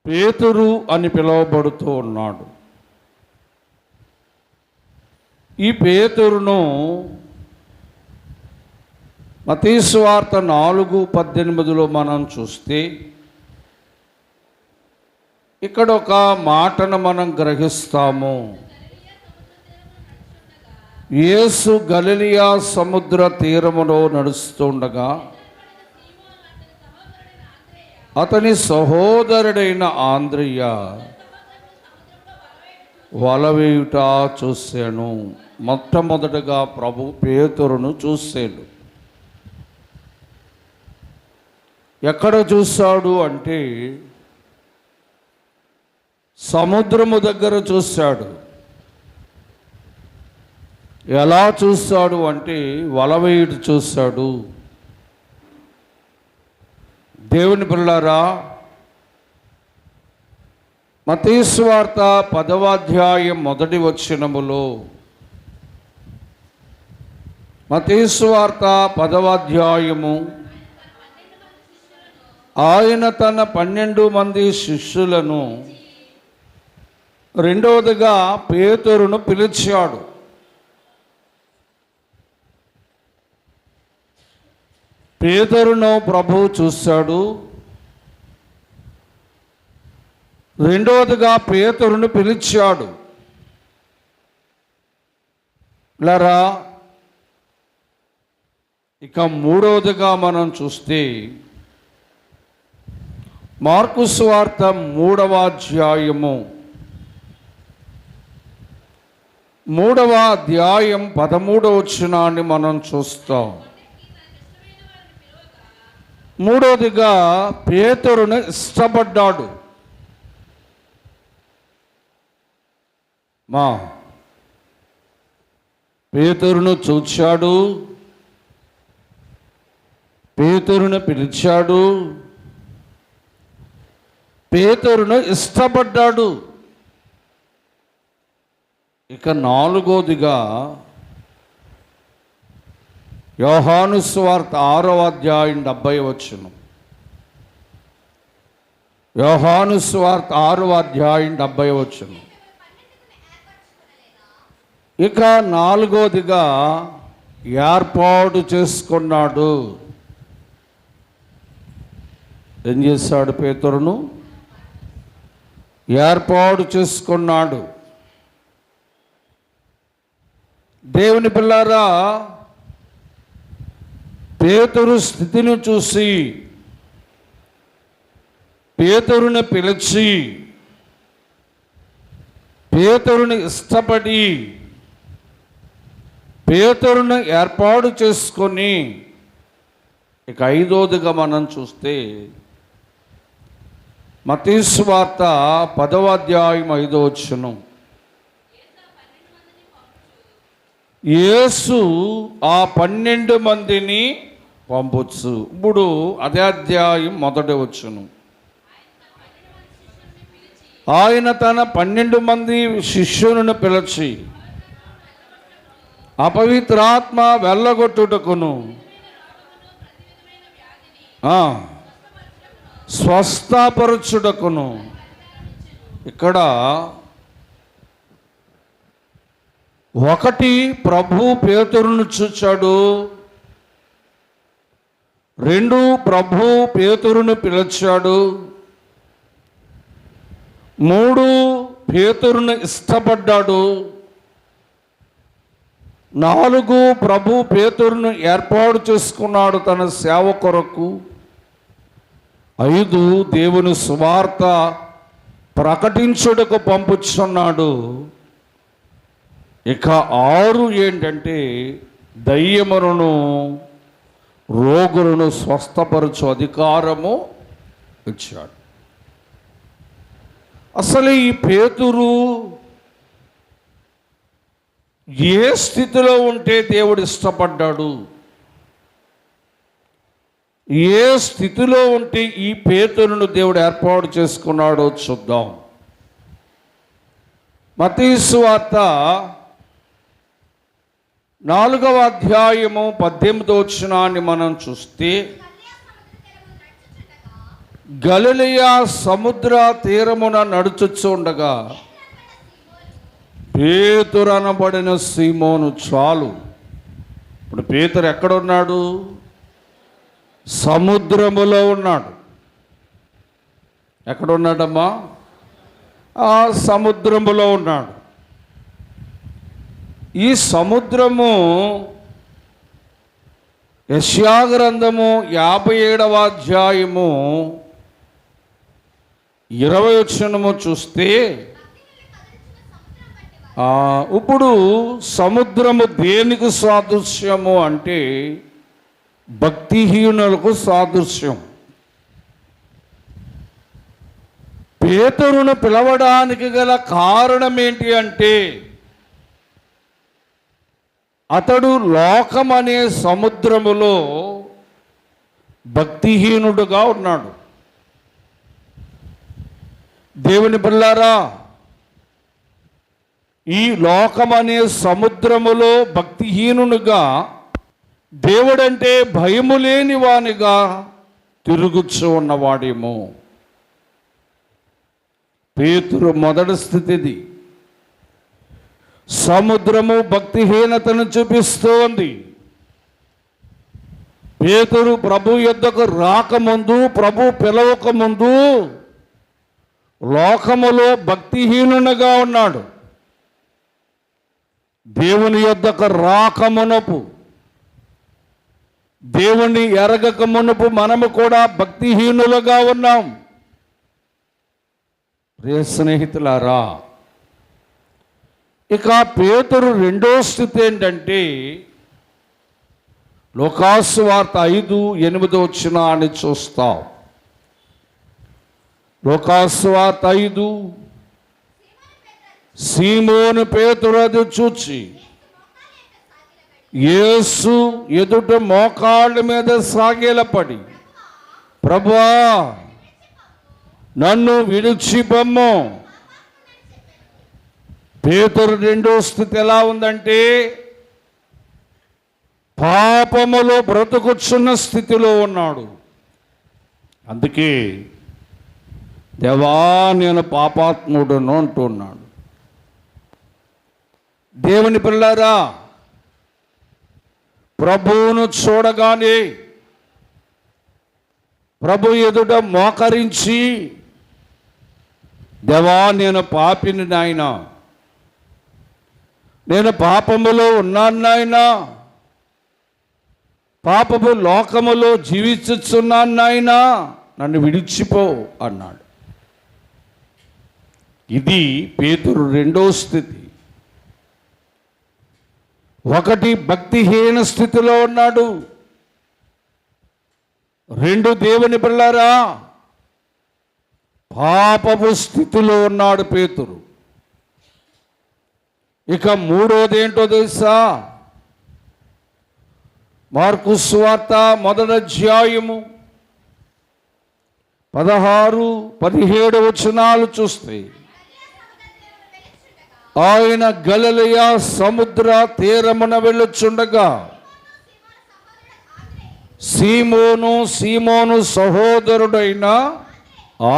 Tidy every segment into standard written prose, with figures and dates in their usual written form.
పేతురు అని పిలువబడుతూ ఉన్నాడు. ఈ పేతురును మత్తయి సువార్త 4:18 మనం చూస్తే ఇక్కడ ఒక మాటను మనం గ్రహిస్తాము. యేసు గలిలయ సముద్ర తీరములో నడుస్తుండగా అతని సహోదరుడైన ఆంద్రయ్య వలవేయుట చూశాను. మొట్టమొదటగా ప్రభు పేతురును చూశాడు. ఎక్కడ చూశాడు అంటే సముద్రము దగ్గర చూశాడు. ఎలా చూశాడు అంటే వలవేయుట చూశాడు. దేవుని పిల్లారా, మత్తయి సువార్త 10వ అధ్యాయం 1వ వచనములో, మత్తయి సువార్త 10వ అధ్యాయము, ఆయన తన 12 మంది శిష్యులను రెండవదిగా పేతురును పిలిచాడు. పేతురును ప్రభువు చూశాడు. రెండవదిగా పేతురును పిలిచాడు. లరా ఇక మూడవదిగా మనం చూస్తే మార్కు సువార్త 3వ అధ్యాయము 3వ అధ్యాయం 13వ వచనాన్ని మనం చూస్తాం. మూడవదిగా పేతురును ఇష్టపడ్డాడు. పేతురును చూచాడు, పేతురును పిలిచాడు, పేతురును ఇష్టపడ్డాడు. ఇక నాలుగోదిగా యోహాను సువార్త 6వ అధ్యాయం 70వ వచనం. యోహాను సువార్త 6వ అధ్యాయం 70వ వచనం. ఇక నాలుగోదిగా ఏర్పాటు చేసుకున్నాడు. ఏం చేశాడు? పేతురును ఏర్పాటు చేసుకున్నాడు. దేవుని పిల్లారా, పేతురు స్థితిని చూసి పేతురుని పిలిచి పేతురుని ఇష్టపడి పేతురుని ఏర్పాటు చేసుకొని ఇక ఐదోదిగా మనం చూస్తే మత్తయి సువార్త 10వ అధ్యాయం 5వ వచనం. యేసు ఆ 12 మందిని పంపొచ్చు. ఇప్పుడు అదే అధ్యాయం 1వ వచనం. ఆయన తన 12 మంది శిష్యులను పిలిచి అపవిత్రాత్మ వెళ్ళగొట్టుటకును స్వస్థపరచుటకును. ఇక్కడ ఒకటి, ప్రభు పేతురును చూచాడు. 2, ప్రభు పేతురును పిలిచాడు. 3, పేతురును ఇష్టపడ్డాడు. 4, ప్రభు పేతురును ఏర్పాటు చేసుకున్నాడు తన సేవ కొరకు. 5, దేవుని సువార్త ప్రకటించుటకు పంపుచున్నాడు. ఇక 6 ఏంటంటే దయ్యములను రోగులను స్వస్థపరచు అధికారము ఇచ్చాడు. అసలు ఈ పేతురు ఏ స్థితిలో ఉంటే దేవుడు ఇష్టపడ్డాడు? ఏ స్థితిలో ఉంటే ఈ పేతురును దేవుడు ఏర్పాటు చేసుకున్నాడో చూద్దాం. మత్తయి సువార్త 4వ అధ్యాయము 18వ వచనాన్ని మనం చూస్తే గలిలయ సముద్ర తీరమున నడుచుచుండగా పేతురు అనబడిన సీమోను చాలు. ఇప్పుడు పేతురు ఎక్కడున్నాడు? సముద్రములో ఉన్నాడు. ఎక్కడున్నాడమ్మా? ఆ సముద్రములో ఉన్నాడు. ఈ సముద్రము యెషయా గ్రంథము 57వ అధ్యాయము 20వ వచనము చూస్తే, ఇప్పుడు సముద్రము దేనికి సాదృశ్యము అంటే భక్తిహీనులకు సాదృశ్యం. పేతురును పిలవడానికి గల కారణం ఏంటి అంటే అతడు లోకమనే సముద్రములో భక్తిహీనుడుగా ఉన్నాడు. దేవుని పిల్లారా, ఈ లోకమనే సముద్రములో భక్తిహీనునిగా, దేవుడంటే భయము లేని వానిగా తిరుగుచూ ఉన్నవాడేమో. పేతురు మొదటి స్థితిది. సముద్రము భక్తిహీనతను చూపిస్తోంది. పేతురు ప్రభు యొద్దకు రాకముందు, ప్రభు పిలవకముందు లోకములో భక్తిహీనునిగా ఉన్నాడు. దేవుని యొద్దకు రాకమునపు, దేవుని ఎరగక మునుపు మనము కూడా భక్తిహీనులుగా ఉన్నాం. ప్రియ స్నేహితులారా, ఇక పేతురు రెండో స్థితి ఏంటంటే లూకాసు వార్త 5:8 వచనాన్ని చూస్తాం. లూకాసు వార్త 5, సీమోను పేతురు అది చూచి యేసు ఎదుట మోకాళ్ళ మీద సాగిలపడి, ప్రభువా నన్ను విడిచిపొమ్ము. పేతురు రెండో స్థితి ఎలా ఉందంటే పాపములో బ్రతుకుచున్న స్థితిలో ఉన్నాడు. అందుకే దేవా నేను పాపాత్ముడును అంటున్నాడు. దేవుని పిల్లారా, ప్రభువును చూడగానే ప్రభు ఎదుట మోకరించి, దేవా నేను పాపిని నాయనా, నేను పాపములో ఉన్నాను నాయనా, పాపము లోకములో జీవిస్తున్నాను నాయనా, నన్ను విడిచిపో అన్నాడు. ఇది పేతురు రెండో స్థితి. ఒకటి భక్తిహీన స్థితిలో ఉన్నాడు. రెండు, దేవుని పిల్లారా, పాపపు స్థితిలో ఉన్నాడు పేతురు. ఇక మూడోది ఏంటో తెలుసా? మార్కు సువార్త 1వ అధ్యాయము 16-17 వచనాలు చూస్తే, ఆయన గలిలయ సముద్ర తీరమున వెళ్ళుచుండగా సీమోను సహోదరుడైన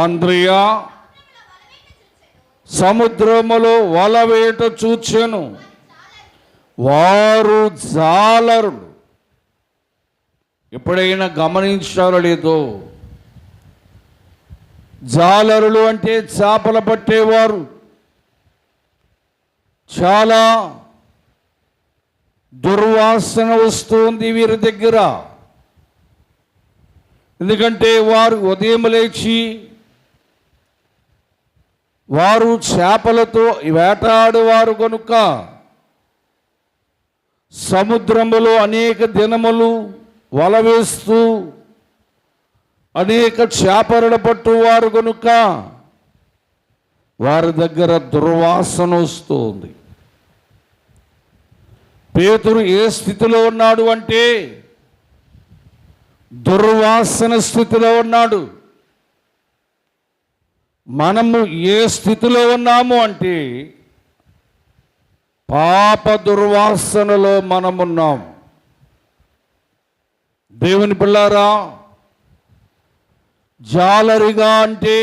ఆంద్రియా సముద్రములో వలవేట చూచెను. వారు జాలరులు. ఎప్పుడైనా గమనించారో లేదో, జాలరులు అంటే చేపలు పట్టేవారు. చాలా దుర్వాసన వస్తుంది వీరి దగ్గర. ఎందుకంటే వారు ఉదయం లేచి వారు చేపలతో వేటాడేవారు కనుక సముద్రములో అనేక దినములు వల వేస్తూ అనేక చేపలను పట్టువారు కనుక వారి దగ్గర దుర్వాసన వస్తుంది. పేతురు ఏ స్థితిలో ఉన్నాడు అంటే దుర్వాసన స్థితిలో ఉన్నాడు. మనము ఏ స్థితిలో ఉన్నాము అంటే పాప దుర్వాసనలో మనమున్నాం. దేవుని పిల్లారా, జాలరిగా అంటే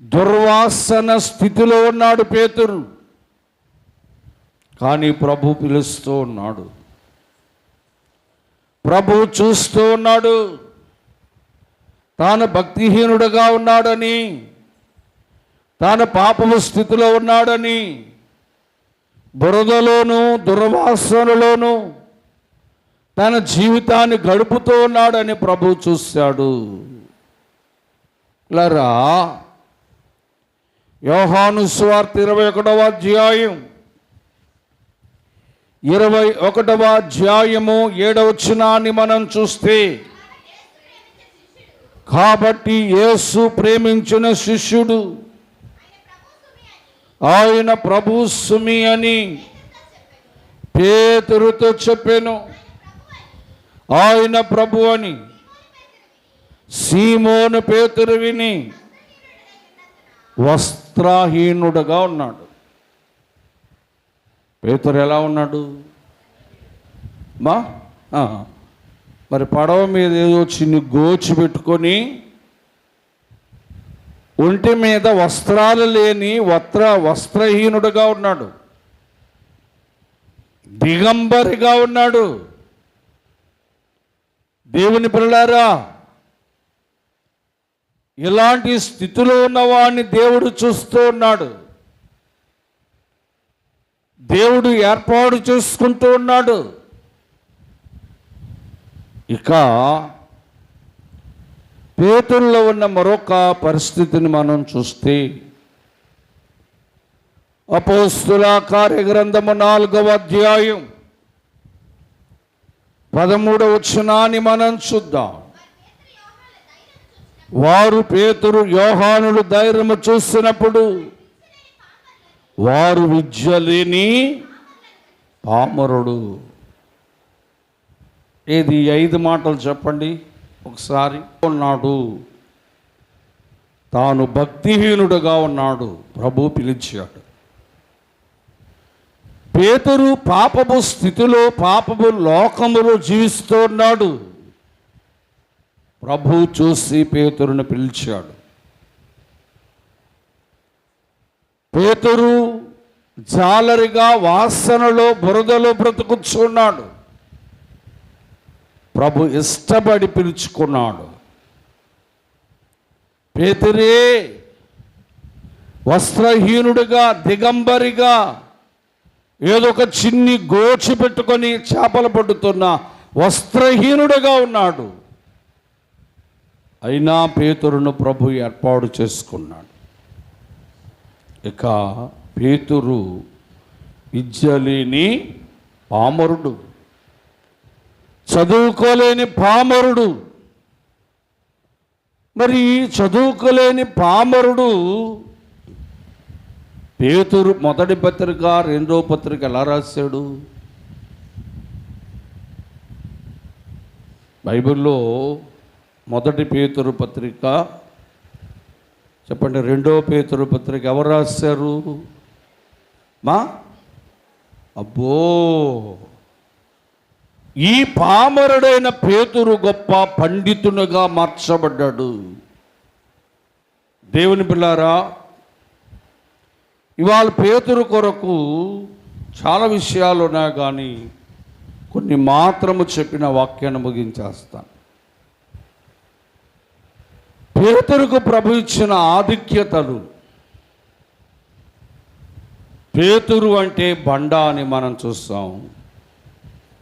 దుర్వాసన స్థితిలో ఉన్నాడు పేతురు. కానీ ప్రభు పిలుస్తూ ఉన్నాడు, ప్రభు చూస్తూ ఉన్నాడు. తాను భక్తిహీనుడుగా ఉన్నాడని, తాను పాపము స్థితిలో ఉన్నాడని, బురదలోను దుర్వాసనలోను తన జీవితాన్ని గడుపుతూ ఉన్నాడని ప్రభు చూశాడు. లరా యోహాను సువార్త 21వ అధ్యాయం 21వ అధ్యాయము 7వ వచనాన్ని మనం చూస్తే, కాబట్టి యేసు ప్రేమించిన శిష్యుడు ఆయన ప్రభు సుమి అని పేతురుతో చెప్పాను. ఆయన ప్రభు అని సీమోను పేతురు విని వస్త్రహీనుడుగా ఉన్నాడు. పేతురు ఎలా ఉన్నాడు? మరి పడవ మీద ఏదో చిన్ని గోచి పెట్టుకొని ఒంటి మీద వస్త్రాలు లేని వస్త్రహీనుడుగా ఉన్నాడు, దిగంబరిగా ఉన్నాడు. దేవుని పిల్లారా, ఇలాంటి స్థితిలో ఉన్నవాడిని దేవుడు చూస్తూ ఉన్నాడు. దేవుడు ఏర్పాటు చేసుకుంటూ ఉన్నాడు. ఇక పేతురులో ఉన్న మరొక పరిస్థితిని మనం చూస్తే, అపోస్తుల కార్యగ్రంథము 4వ అధ్యాయం 13వ వచనాన్ని మనం చూద్దాం. వారు పేతురు యోహానులు ధైర్యము చూసినప్పుడు వారు విద్య లేని పామరుడు. ఏది 5 మాటలు చెప్పండి ఒకసారి. ఉన్నాడు, తాను భక్తిహీనుడుగా ఉన్నాడు, ప్రభు పిలిచాడు. పేతురు పాపపు స్థితిలో, పాపపు లోకములో జీవిస్తూ ఉన్నాడు. ప్రభు చూసి పేతురుని పిలిచాడు. పేతురు జాలరిగా వాసనలో బురదలో బ్రతుకుచున్నాడు. ప్రభు ఇష్టపడి పిలుచుకున్నాడు. పేతురే వస్త్రహీనుడిగా, దిగంబరిగా, ఏదో ఒక చిన్ని గోచి పెట్టుకొని చేపలు పట్టుతున్న వస్త్రహీనుడిగా ఉన్నాడు. అయినా పేతురును ప్రభు ఏర్పాటు చేసుకున్నాడు. ఇక పేతురు విద్యలేని పామరుడు, చదువుకోలేని పామరుడు. మరి చదువుకోలేని పామరుడు పేతురు మొదటి పత్రిక 2వ పత్రిక ఎలా రాశాడు? బైబిల్లో మొదటి పేతురు పత్రిక చెప్పండి, 2వ పేతురు పత్రిక ఎవరు రాశారు? అబ్బో, ఈ పామరుడైన పేతురు గొప్ప పండితునిగా మార్చబడ్డాడు. దేవుని పిల్లారా, ఇవాళ పేతురు కొరకు చాలా విషయాలు ఉన్నాయి, కానీ కొన్ని మాత్రము చెప్పిన వాక్యాన్ని ముగించేస్తాను. పేతురుకు ప్రభు ఇచ్చిన ఆధిక్యతలు. పేతురు అంటే బండ అని మనం చూస్తాం.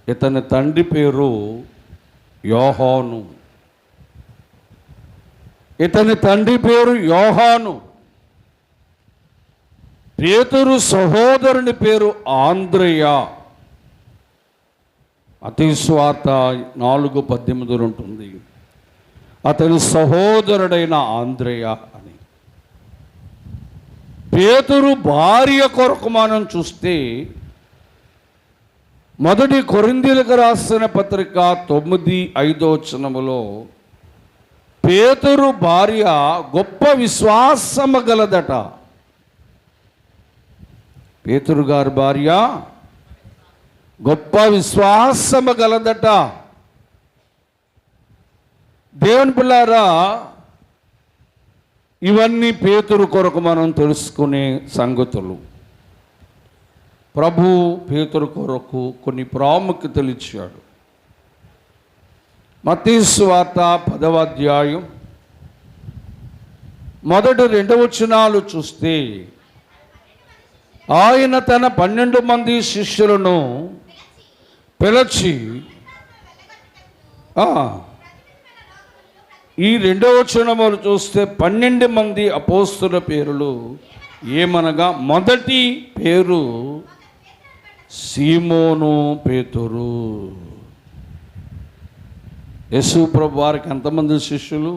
ఇతని తండ్రి పేరు యోహాను. ఇతని తండ్రి పేరు యోహాను. పేతురు సహోదరుని పేరు ఆంద్రేయ. మత్తయి సువార్త 4:18 ఉంటుంది, అతని సహోదరుడైన ఆంద్రేయ అని. పేతురు భార్య కొరకు మనం చూస్తే, మొదటి కొరింథీయులకు రాసిన పత్రిక 9:5 వచనములో పేతురు భార్య గొప్ప విశ్వాసము గలదట. పేతురు గారి భార్య గొప్ప విశ్వాసము గలదట. దేవుని పిల్లారా, ఇవన్నీ పేతురు కొరకు మనం తెలుసుకునే సంగతులు. ప్రభు పేతురు కొరకు కొన్ని ప్రాముఖ్యతలు ఇచ్చాడు. మత్తయి సువార్త 10వ అధ్యాయం మొదటి 2 వచనాలు చూస్తే, ఆయన తన 12 మంది శిష్యులను పిలిచి, ఈ 2వ వచనములు చూస్తే 12 మంది అపోస్తుల పేరులు ఏమనగా, మొదటి పేరు సీమోను పేతురు. యేసు ప్రభు వారికి ఎంతమంది శిష్యులు?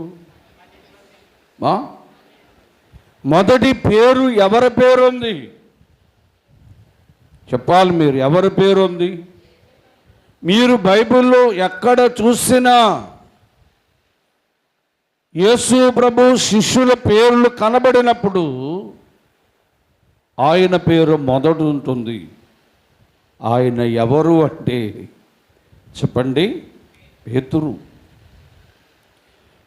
మొదటి పేరు ఎవరి పేరు ఉంది చెప్పాలి మీరు. ఎవరి పేరు ఉంది? మీరు బైబిల్లో ఎక్కడ చూసినా యేసు ప్రభు శిష్యుల పేర్లు కనబడినప్పుడు ఆయన పేరు మొదట ఉంటుంది. ఆయన ఎవరు అంటే చెప్పండి, పేతురు.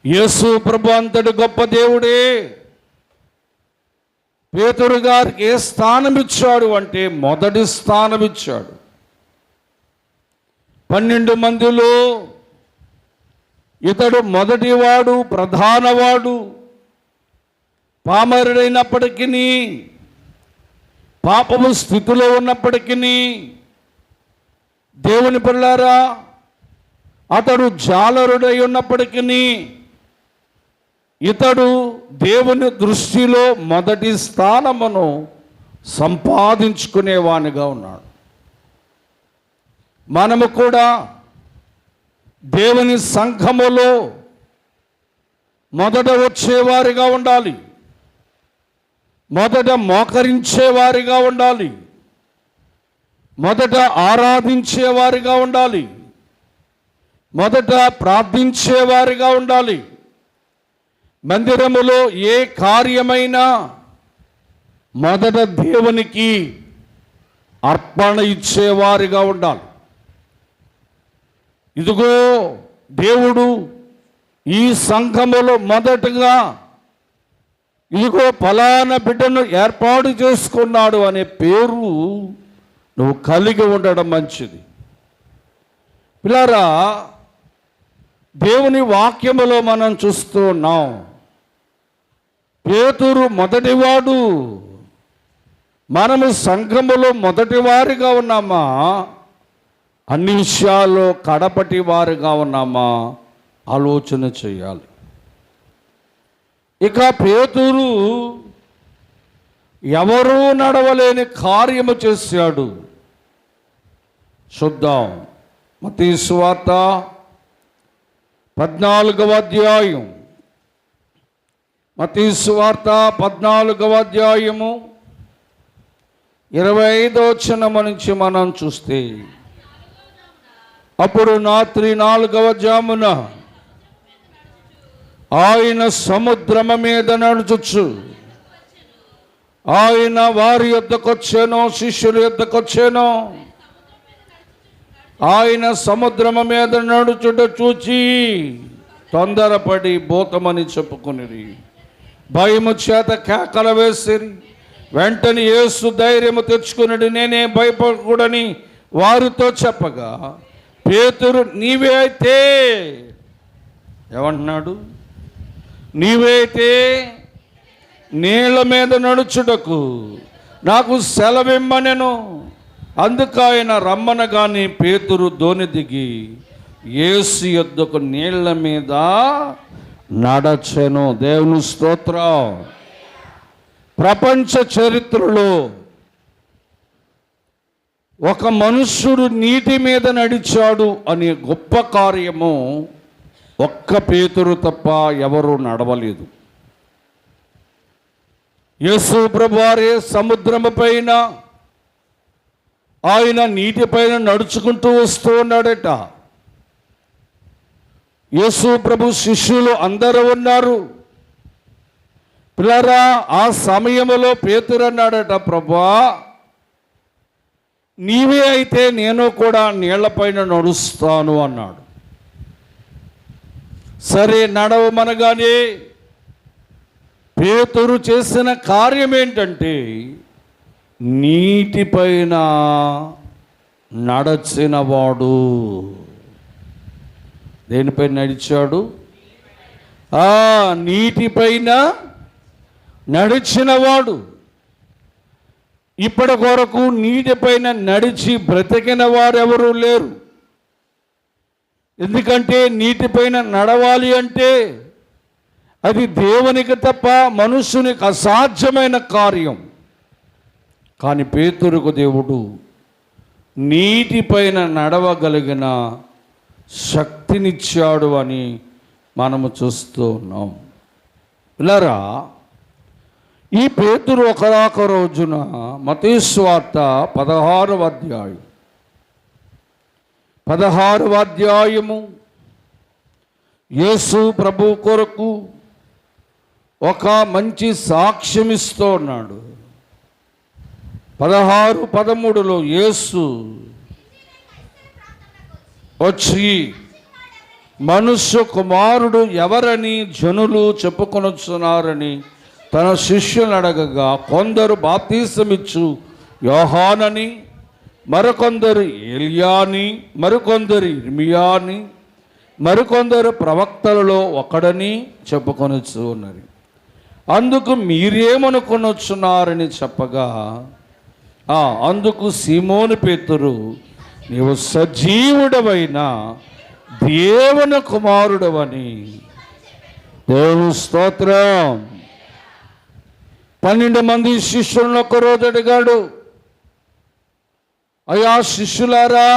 యేసు ప్రభు అంతటి గొప్ప దేవుడే పేతురు గారికి ఏ స్థానం ఇచ్చాడు అంటే మొదటి స్థానం ఇచ్చాడు. 12 మందిలో ఇతడు మొదటివాడు, ప్రధానవాడు. పామరుడైనప్పటికీ, పాపము స్థితిలో ఉన్నప్పటికీ, దేవుని పిల్లారా, అతడు జాలరుడై ఉన్నప్పటికీ ఇతడు దేవుని దృష్టిలో మొదటి స్థానమును సంపాదించుకునేవానిగా ఉన్నాడు. మనము కూడా దేవుని సంఘములో మొదట వచ్చేవారిగా ఉండాలి, మొదట మోకరించేవారిగా ఉండాలి, మొదట ఆరాధించేవారిగా ఉండాలి, మొదట ప్రార్థించేవారిగా ఉండాలి. మందిరములో ఏ కార్యమైనా మొదట దేవునికి అర్పణ ఇచ్చేవారిగా ఉండాలి. ఇదిగో దేవుడు ఈ సంఘములో మొదటగా ఇదిగో ఫలానా బిడ్డను ఏర్పాటు చేసుకున్నాడు అనే పేరు నువ్వు కలిగి ఉండడం మంచిది. పిల్లారా, దేవుని వాక్యములో మనం చూస్తూ ఉన్నాం, పేతురు మొదటివాడు. మనము సంఘములో మొదటివారిగా ఉన్నామా? అన్ని విషయాల్లో కడపటి వారిగా ఉన్నామా? ఆలోచన చేయాలి. ఇక పేతురు ఎవరూ నడవలేని కార్యము చేశాడు. చూద్దాం. మత్తయి సువార్త 14వ అధ్యాయం, మత్తయి సువార్త 14వ అధ్యాయము 25వ వచనము నుంచి మనం చూస్తే, అప్పుడు రాత్రి 4వ జామున ఆయన సముద్రము మీద నడుచుచు ఆయన వారి యొద్దకొచ్చెను, శిష్యుల యొద్దకొచ్చెను. ఆయన సముద్రము మీద నడుచుట చూచి తొందరపడి భూతమని చెప్పుకుని భయము చేత కేకలు వేసిరి. వెంటనే యేసు ధైర్యము తెచ్చుకుని, నేనే భయపడకూడని వారితో చెప్పగా, పేతురు నీవే అయితే, ఏమంటున్నాడు? నీవే అయితే నీళ్ళ మీద నడుచుటకు నాకు సెలవిమ్మనెను. అందుకు ఆయన రమ్మనగాని పేతురు దోణి దిగి యేసు యొద్దకు నీళ్ల మీద నడచెను. దేవుని స్తోత్రం. ప్రపంచ చరిత్రలో ఒక మనుష్యుడు నీటి మీద నడిచాడు అనే గొప్ప కార్యము ఒక్క పేతురు తప్ప ఎవరు నడవలేదు. యేసు ప్రభువారే సముద్రము పైన, ఆయన నీటిపైన నడుచుకుంటూ వస్తూ ఉన్నాడట. యేసు ప్రభు శిష్యులు అందరూ ఉన్నారు. పిల్లరా, ఆ సమయంలో పేతురు అన్నాడట, ప్రభువా నీవే అయితే నేను కూడా నీళ్లపైన నడుస్తాను అన్నాడు. సరే నడవమనగానే పేతురు చేసిన కార్యం ఏంటంటే నీటిపైన నడచినవాడు. దేనిపైన నడిచాడు? నీటిపైన నడిచినవాడు. ఇప్పటి వరకు నీటిపైన నడిచి బ్రతికిన వారెవరూ లేరు. ఎందుకంటే నీటిపైన నడవాలి అంటే అది దేవునికి తప్ప మనుషునికి అసాధ్యమైన కార్యం. కానీ పేతురుకు దేవుడు నీటిపైన నడవగలిగిన శక్తినిచ్చాడు అని మనము చూస్తూ ఉన్నాం. ఇలారా ఈ పేతురు ఒకరాక రోజున మత్తయి సువార్త 16వ అధ్యాయము యేసు ప్రభు కొరకు ఒక మంచి సాక్ష్యం ఇస్తూ ఉన్నాడు. 16:13 యేసు వచ్చి మనుష్య కుమారుడు ఎవరని జనులు చెప్పుకొనుచున్నారని తన శిష్యులను అడగగా కొందరు బాప్తీసమిచ్చు యోహానని, మరికొందరు ఏలియాని, మరికొందరు ఇర్మియాని, మరికొందరు ప్రవక్తలలో ఒకడని చెప్పుకొనుచు ఉన్నారు. అందుకు మీరేమనుకొనొచ్చున్నారని చెప్పగా అందుకు సీమోను పేతురు, నీవు సజీవుడవైన దేవుని కుమారుడవని. దేవుని స్తోత్రం. 12 మంది శిష్యులను ఒకరోజు అడిగాడు, అయ్యా శిష్యులారా,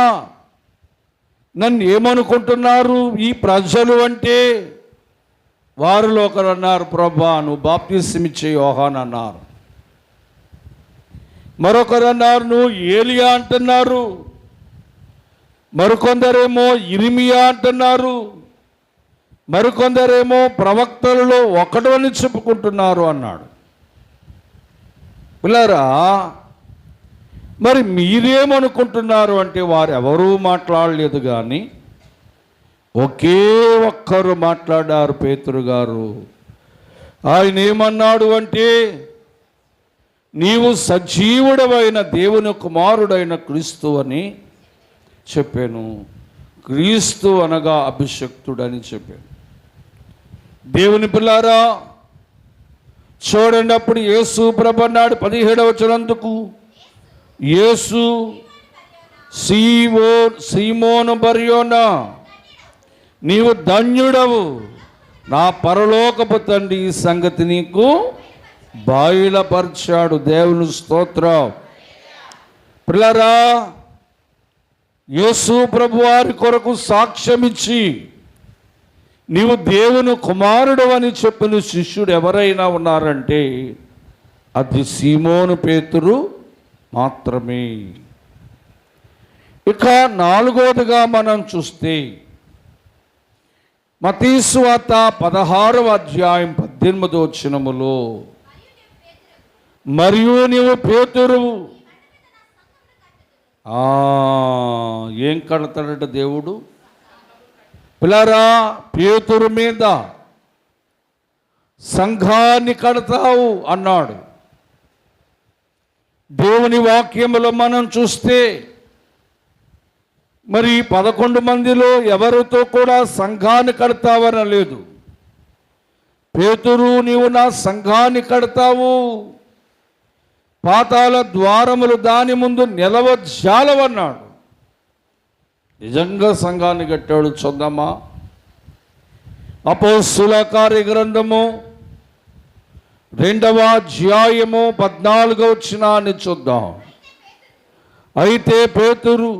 నన్ను ఏమనుకుంటున్నారు ఈ ప్రజలు అంటే? వారిలో ఒకరు అన్నారు, ప్రభా నువ్వు బాప్తిస్మిచ్చే యోహాను అన్నారు. మరొకరు అన్నారు, నువ్వు ఏలియా అంటున్నారు. మరికొందరేమో ఇర్మియా అంటున్నారు. మరికొందరేమో ప్రవక్తలలో ఒకడు అని చెప్పుకుంటున్నారు అన్నాడు. పిల్లరా, మరి మీరేమనుకుంటున్నారు అంటే వారు ఎవరూ మాట్లాడలేదు. కానీ ఒకే ఒక్కరు మాట్లాడారు, పేతురు గారు. ఆయన ఏమన్నాడు అంటే, నీవు సజీవుడవైన దేవుని కుమారుడైన క్రీస్తు అని చెప్పాను. క్రీస్తు అనగా అభిషక్తుడని చెప్పాను. దేవుని పిల్లారా చూడండి, అప్పుడు యేసు ప్రభు అన్నాడు 17వ వచనందుకు, యేసు సీమోను బర్యోనా, నీవు ధన్యుడవు, నా పరలోకపు తండ్రి ఈ సంగతి నీకు బయలుపరిచాడు. దేవుని స్తోత్రం. పిల్లరా, యేసు ప్రభు వారి కొరకు సాక్ష్యమిచ్చి నీవు దేవుని కుమారుడు అని చెప్పిన శిష్యుడు ఎవరైనా ఉన్నారంటే అది సీమోను పేతురు మాత్రమే. ఇక 4వదిగా మనం చూస్తే మత్తయి సువార్త 16వ అధ్యాయం 18వ వచనములో, మరియు నీవు పేతురు. ఏం కడతాడట దేవుడు? పిల్లరా, పేతురు మీద సంఘాన్ని కడతావు అన్నాడు. దేవుని వాక్యములో మనం చూస్తే మరి 11 మందిలో ఎవరితో కూడా సంఘాన్ని కడతావనలేదు. పేతురు, నీవు నా సంఘాన్ని కడతావు, పాతాళ ద్వారములు దాని ముందు నిలవజాలవన్నాడు. నిజంగా సంఘాన్ని కట్టాడు. చూద్దామా? అపోస్తుల కార్యగ్రంథము 2వ అధ్యాయము 14వ వచనాన్ని చూద్దాం. అయితే పేతురు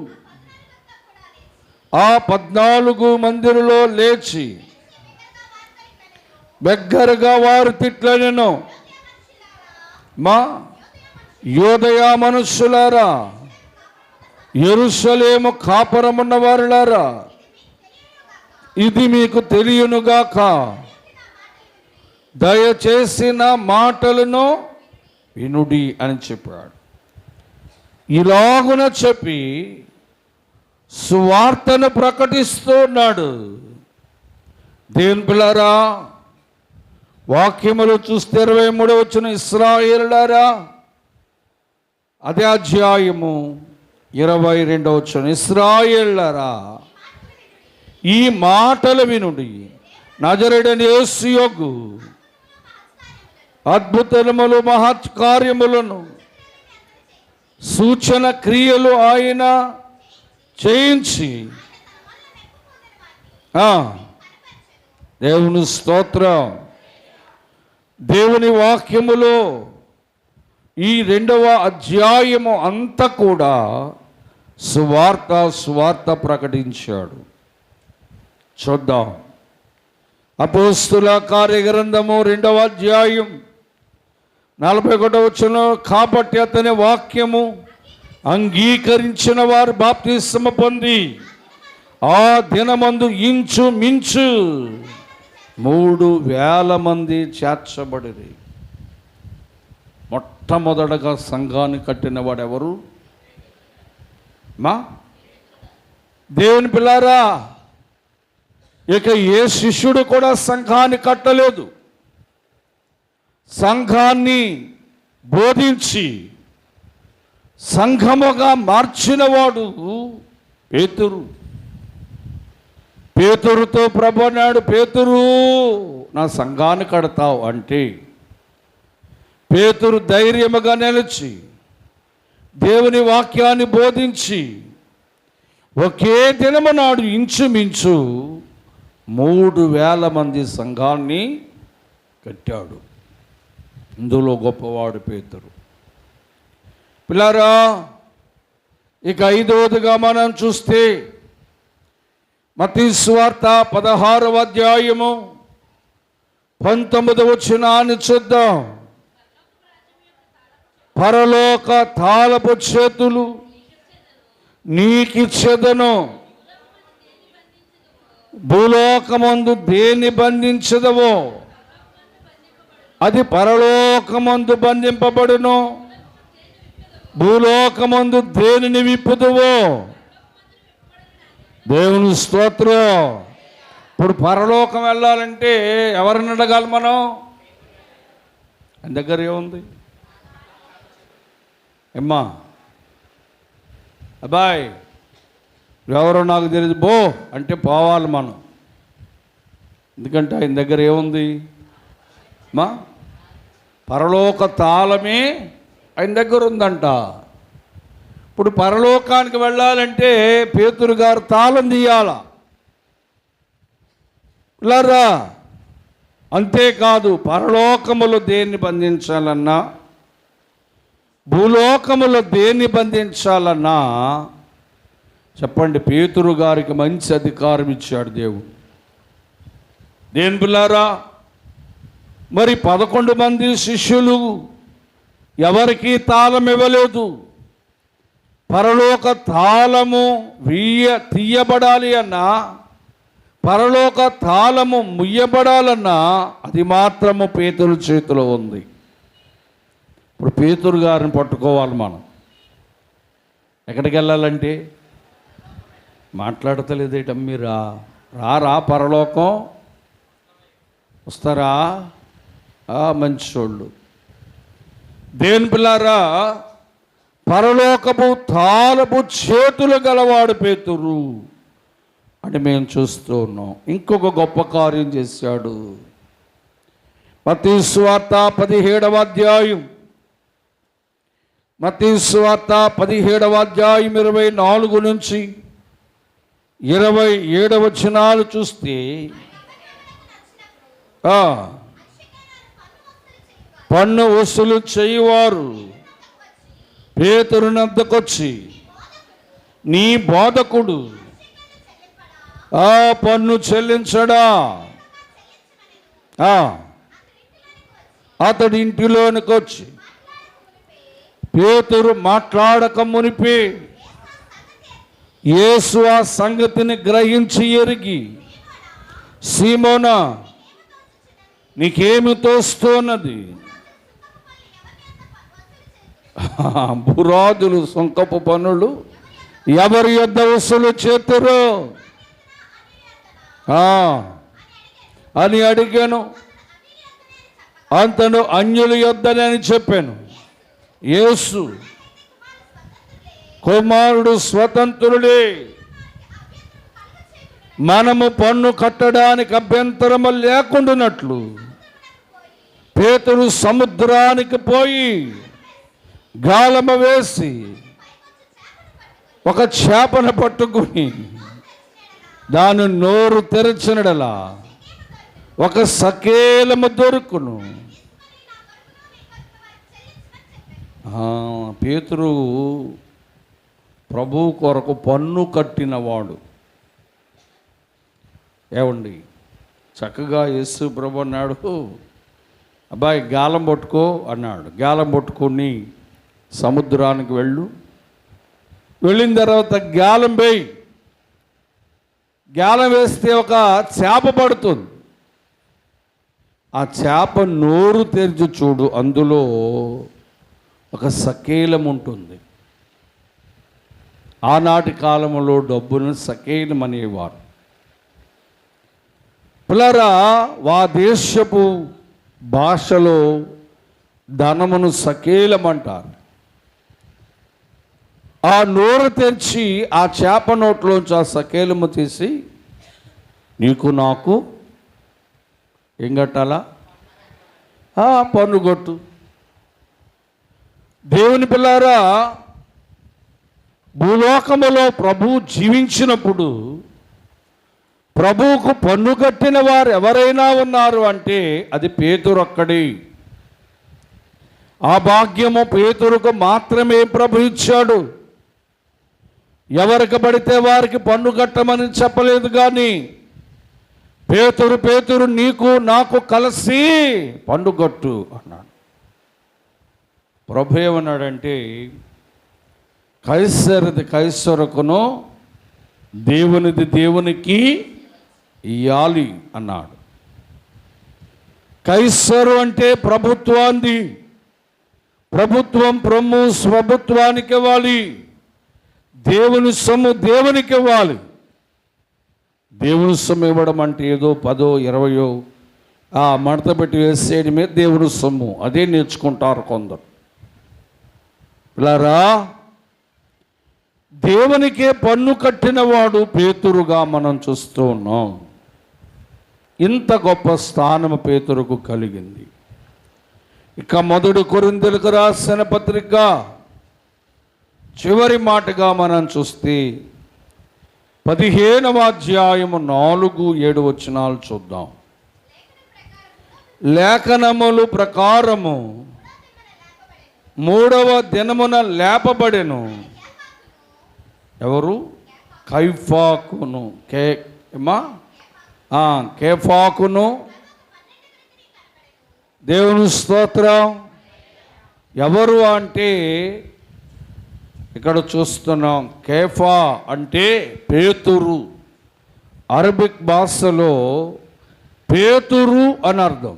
ఆ 14 మందిలో లేచి దగ్గరగా వారు తిట్లనెను, మా యోదయ మనుష్యులారా, యెరూషలేము కాపురమున్న వారులారా, ఇది మీకు తెలియనుగాక, దయచేసి నా మాటలను వినుడి అని చెప్పాడు. ఇలాగున చెప్పి సువార్తను ప్రకటిస్తూ ఉన్నాడు. దేవుని పిల్లారా, వాక్యములు చూస్తే 23 వచ్చిన ఇశ్రాయేలులారా, అదే అధ్యాయము 22 వచ్చిన ఇశ్రాయేలులారా, ఈ మాటలు వినుడి. నజరేయుడైన యేసు యొగు అద్భుతములు మహత్కార్యములను సూచన క్రియలు ఆయన చేయించి, దేవుని స్తోత్రం. దేవుని వాక్యములో ఈ 2వ అధ్యాయము అంతా కూడా సువార్త ప్రకటించాడు. చూద్దాం. అపోస్తుల కార్యగ్రంథము 2వ అధ్యాయం 41 వచనం. కాబట్టి అతని వాక్యము అంగీకరించిన వారు బాప్తిస్మము పొంది ఆ దినమందు ఇంచుమించు 3,000 మంది చేర్చబడిరి. మొట్టమొదటగా సంఘాన్ని కట్టిన వాడెవరు? దేవుని పిల్లారా, ఇక ఏ శిష్యుడు కూడా సంఘాన్ని కట్టలేదు. సంఘాన్ని బోధించి సంఘముగా మార్చినవాడు పేతురు. పేతురుతో ప్రభు అన్నాడు, పేతురు నా సంఘాన్ని కడతావు అంటే పేతురు ధైర్యముగా నిలిచి దేవుని వాక్యాన్ని బోధించి ఒకే దినము నాడు ఇంచుమించు 3,000 మంది సంఘాన్ని కట్టాడు. ఇందులో గొప్పవాడు పేతురు. పిల్లారా, ఇక 5వదిగా మనం చూస్తే మత్తయి సువార్త 16వ అధ్యాయము 19వ వచనాన్ని చూద్దాం. పరలోక తాళపు చేతులు నీకిచ్చెదను, భూలోకమందు దేన్ని బంధించదవో అది పరలోకమందు బంధింపబడును, భూలోకమందు దేనిని విప్పుదువో. దేవుని స్తోత్రం. ఇప్పుడు పరలోకం వెళ్ళాలంటే ఎవరిని అడగాలి మనం? ఆయన దగ్గర ఏముంది? అమ్మా అబ్బాయి ఎవరో నాకు తెలియదు బో అంటే పోవాలి మనం. ఎందుకంటే ఆయన దగ్గర ఏముంది? పరలోక తాళమే ఆయన దగ్గర ఉందంట. ఇప్పుడు పరలోకానికి వెళ్ళాలంటే పేతురు గారు తాళం తీయాల. పిల్లరా, అంతేకాదు పరలోకములో దేన్ని బంధించాలన్నా భూలోకములో దేన్ని బంధించాలన్నా చెప్పండి, పేతురు గారికి మంచి అధికారం ఇచ్చాడు దేవుడు. దేని పిల్లారా, మరి 11 మంది శిష్యులు ఎవరికి తాళం ఇవ్వలేదు. పరలోక తాళము తీయబడాలి అన్నా, పరలోక తాళము ముయ్యబడాలన్నా అది మాత్రము పేతురు చేతిలో ఉంది. ఇప్పుడు పేతురు గారిని పట్టుకోవాలి మనం. ఎక్కడికి వెళ్ళాలంటే మాట్లాడతలేదేటమ్మీరా, రారా పరలోకం వస్తారా? మంచోళ్ళు. దేని పిల్లారా, పరలోకపు తాళపు చేతులు గలవాడు పేతురు అని మేము చూస్తూ ఉన్నాం. ఇంకొక గొప్ప కార్యం చేశాడు. మత్తయి సువార్త 17వ అధ్యాయం 24 నుంచి 27 వచనాలు చూస్తే పన్ను వసూలు చేయువారు పేతురు వద్దకొచ్చి, నీ బోధకుడు పన్ను చెల్లించడా? అతడి ఇంటిలోనికి వచ్చి పేతురు మాట్లాడక మునిపే యేసు ఆ సంగతిని గ్రహించి ఎరిగి, సీమోనా నీకేమి తోస్తున్నది? పురాదులు సుంకపు పనులు ఎవరి యొద్ద వసూలు చేతురు? అని అడిగాను. అతను అన్యుల యొద్దనే అని చెప్పాను. యేసు కుమారుడు స్వతంత్రుడే, మనము పన్ను కట్టడానికి అభ్యంతరము లేకుండానట్లు పేతురు సముద్రానికి పోయి గాలము వేసి ఒక చేపను పట్టుకుని దాని నోరు తెరచినడలా ఒక సకేలము దొరుకును. పేతురు ప్రభువు కొరకు పన్ను కట్టినవాడు. ఏమండి, చక్కగా యేసు ప్రభు అన్నాడు, అబ్బాయి గాలం పట్టుకో అన్నాడు. గాలం పట్టుకొని సముద్రానికి వెళ్ళిన తర్వాత గాలం వేయి. గాలం వేస్తే ఒక చేప పడుతుంది. ఆ చేప నోరు తెరిచి చూడు, అందులో ఒక సకేలం ఉంటుంది. ఆనాటి కాలంలో డబ్బును సకేలం అనేవారు. పిల్లరా, వా దేశపు భాషలో ధనమును సకేలం అంటారు. ఆ నోరు తెరిచి ఆ చేప నోట్లోంచి ఆ సకేలము తీసి, నీకు నాకు ఏం కట్టాలా? పన్ను కొట్టు. దేవుని పిల్లారా, భూలోకములో ప్రభువు జీవించినప్పుడు ప్రభువుకు పన్ను కట్టిన వారు ఎవరైనా ఉన్నారు అంటే అది పేతురు ఒక్కడే. ఆ భాగ్యము పేతురుకు మాత్రమే ప్రభు ఇచ్చాడు. ఎవరికి పడితే వారికి పన్ను కట్టమని చెప్పలేదు. కానీ పేతురు నీకు నాకు కలిసి పన్ను కట్టు అన్నాడు. ప్రభు ఏమన్నాడంటే, కైసరిది కైసరుకును, దేవునిది దేవునికి ఇయ్యాలి అన్నాడు. కైసరు అంటే ప్రభుత్వాన్ని, ప్రభుత్వం ప్రభుత్వానికి ఇవ్వాలి. దేవుని సొమ్ము దేవునికి ఇవ్వాలి. దేవుని సొమ్ము ఇవ్వడం అంటే ఏదో 10, 20 మడత పెట్టి వేసేయడం మీద దేవుని సొమ్ము, అదే నేర్చుకుంటారు కొందరు. పిల్లరా, దేవునికే పన్ను కట్టినవాడు పేతురుగా మనం చూస్తూ ఉన్నాం. ఇంత గొప్ప స్థానము పేతురుకు కలిగింది. ఇక 1 కొరింథీయులకు రాసిన పత్రిక చివరి మాటగా మనం చూస్తే 15వ అధ్యాయము 4, 7 వచనాలు చూద్దాం. లేఖనములు ప్రకారము 3వ దినమున లేపబడెను. ఎవరు? కైఫాకును, కేఫాకును. దేవుని స్తోత్రం. ఎవరు అంటే ఇక్కడ చూస్తున్నాం, కేఫా అంటే పేతురు. అరబిక్ భాషలో పేతురు అని అర్థం.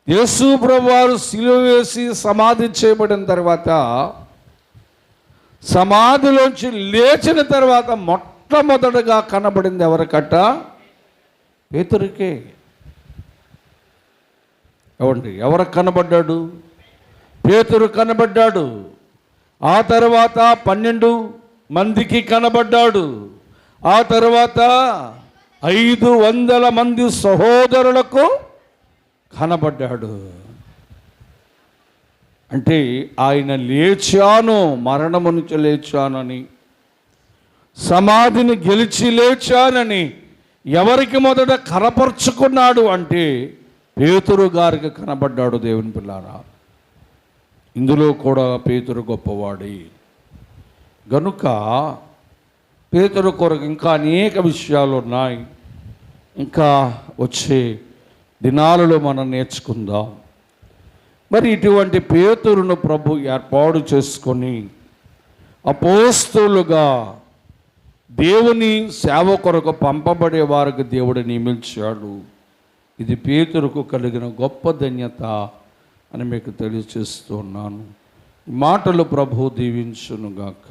యేసు ప్రభువారు సిలువ వేసి సమాధి చేయబడిన తర్వాత, సమాధిలోంచి లేచిన తర్వాత మొట్టమొదటగా కనబడింది ఎవరికట? పేతురుకే. ఎవరు కనబడ్డాడు? పేతురు కనబడ్డాడు. ఆ తర్వాత 12 మందికి కనబడ్డాడు. ఆ తర్వాత 500 మంది సహోదరులకు కనబడ్డాడు. అంటే ఆయన లేచాను, మరణము నుంచి లేచానని, సమాధిని గెలిచి లేచానని ఎవరికి మొదట కనపరుచుకున్నాడు అంటే పేతురు గారికి కనబడ్డాడు. దేవుని పిల్లారా, ఇందులో కూడా పేతురు గొప్పవాడి గనుక పేతురు కొరకు ఇంకా అనేక విషయాలు ఉన్నాయి. ఇంకా వచ్చే దినాలలో మనం నేర్చుకుందాం. మరి ఇటువంటి పేతురును ప్రభు ఏర్పాటు చేసుకొని అపోస్తలుగా దేవుని సేవ కొరకు పంపబడే వారికి దేవుడు నియమించాడు. ఇది పేతురుకు కలిగిన గొప్ప ధన్యత అని మీకు తెలియజేస్తున్నాను. ఈ మాటలు ప్రభు దీవించునుగాక.